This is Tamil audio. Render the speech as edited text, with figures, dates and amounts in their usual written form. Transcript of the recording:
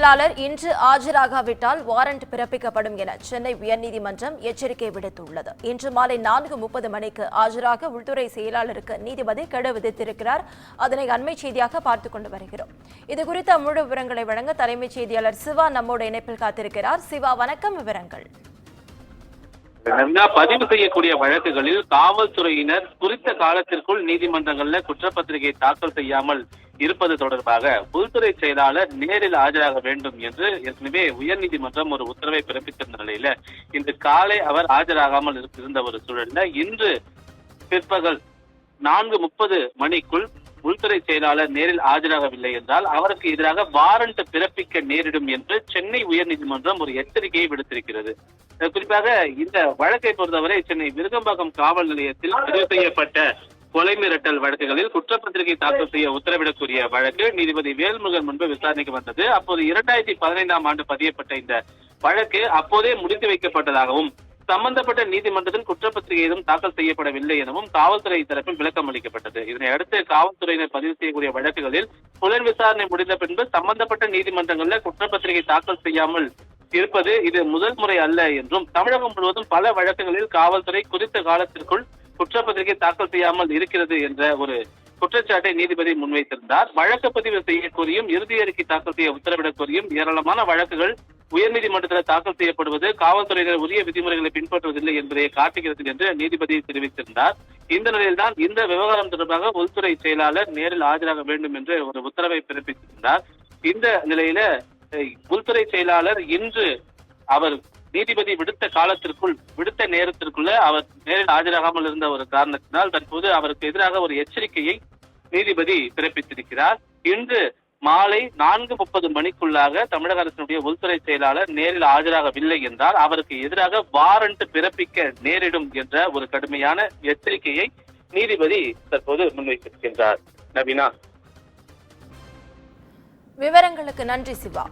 செயலாளர் இன்று ஆஜராகாவிட்டால் வாரண்ட் பிறப்பிக்கப்படும் என சென்னை உயர்நீதிமன்றம் எச்சரிக்கை விடுத்துள்ளது. இன்று மாலை 4:30 மணிக்கு ஆஜராக உள்துறை செயலாளருக்கு நீதிபதி கெடு விதித்திருக்கிறார். அதனை அண்மை செய்தியாக பார்த்துக் கொண்டு வருகிறோம். இதுகுறித்த முழு விவரங்களை வழங்க தலைமைச் செய்தியாளர் சிவா நம்மோடு இணைப்பில் காத்திருக்கிறார். சிவா, வணக்கம். விவரங்கள். பதிவு செய்யக்கூடிய வழக்குகளில் காவல்துறையினர் குறித்த காலத்திற்குள் நீதிமன்றங்கள்ல குற்றப்பத்திரிகை தாக்கல் செய்யாமல் இருப்பது தொடர்பாக உள்துறை செயலாளர் நேரில் ஆஜராக வேண்டும் என்று ஏற்கனவே உயர்நீதிமன்றம் ஒரு உத்தரவை பிறப்பித்திருந்த நிலையில இன்று காலை அவர் ஆஜராகாமல் இருந்த ஒரு சூழல்ல இன்று பிற்பகல் 4:30 மணிக்குள் உள்துறை செயலாளர் நேரில் ஆஜராகவில்லை என்றால் அவருக்கு எதிராக வாரண்ட் பிறப்பிக்க நேரிடும் என்று சென்னை உயர்நீதிமன்றம் ஒரு எச்சரிக்கையை விடுத்திருக்கிறது. குறிப்பாக இந்த வழக்கை பொறுத்தவரை சென்னை விருகம்பாக்கம் காவல் நிலையத்தில் பதிவு செய்யப்பட்ட கொலை மிரட்டல் வழக்குகளில் குற்றப்பத்திரிகை தாக்கல் செய்ய உத்தரவிடக்கூடிய வழக்கு நீதிபதி வேல்முருகன் முன்பு விசாரணைக்கு வந்தது. அப்போது 2015ஆம் ஆண்டு பதியப்பட்ட இந்த வழக்கு அப்போதே முடித்து வைக்கப்பட்டதாகவும் சம்பந்தப்பட்ட நீதிமன்றத்தில் குற்றப்பத்திரிகை எதுவும் தாக்கல் செய்யப்படவில்லை எனவும் காவல்துறை தரப்பில் விளக்கம் அளிக்கப்பட்டது. இதனை அடுத்து காவல்துறையினர் பதிவு செய்யக்கூடிய வழக்குகளில் புலன் விசாரணை முடிந்த பின்பு சம்பந்தப்பட்ட நீதிமன்றங்களில் குற்றப்பத்திரிகை தாக்கல் செய்யாமல் இருப்பது இது முதல் முறை அல்ல என்றும் தமிழகம் முழுவதும் பல வழக்குகளில் காவல்துறை குறித்த காலத்திற்குள் குற்றப்பத்திரிகை தாக்கல் செய்யாமல் இருக்கிறது என்ற ஒரு குற்றச்சாட்டை நீதிபதி முன்வைத்திருந்தார். வழக்கு பதிவு செய்ய கோரியும் இறுதி அறிக்கை தாக்கல் செய்ய உத்தரவிடக் கோரியும் ஏராளமான வழக்குகள் உயர்நீதிமன்றத்தில் தாக்கல் செய்யப்படுவது காவல்துறையினர் உரிய விதிமுறைகளை பின்பற்றுவதில்லை என்பதை காட்டுகிறது என்று நீதிபதி தெரிவித்திருந்தார். இந்த நிலையில்தான் இந்த விவகாரம் தொடர்பாக உள்துறை செயலாளர் நேரில் ஆஜராக வேண்டும் என்று ஒரு உத்தரவை பிறப்பித்திருந்தார். இந்த நிலையில உள்துறை செயலாளர் இன்று அவர் நீதிபதி விடுத்த நேரத்திற்குள்ள அவர் நேரில் ஆஜராகாமல் இருந்த ஒரு காரணத்தினால் தற்போது அவருக்கு எதிராக ஒரு எச்சரிக்கையை நீதிபதி பிறப்பித்திருக்கிறார். இன்று மாலை 4:30 மணிக்குள்ளாக தமிழக அரசினுடைய உள்துறை செயலாளர் நேரில் ஆஜராகவில்லை என்றால் அவருக்கு எதிராக வாரண்ட் பிறப்பிக்க நேரிடும் என்ற ஒரு கடுமையான எச்சரிக்கையை நீதிபதி தற்போது முன்வைத்திருக்கின்றார். நவீனா, விவரங்களுக்கு நன்றி சிவா.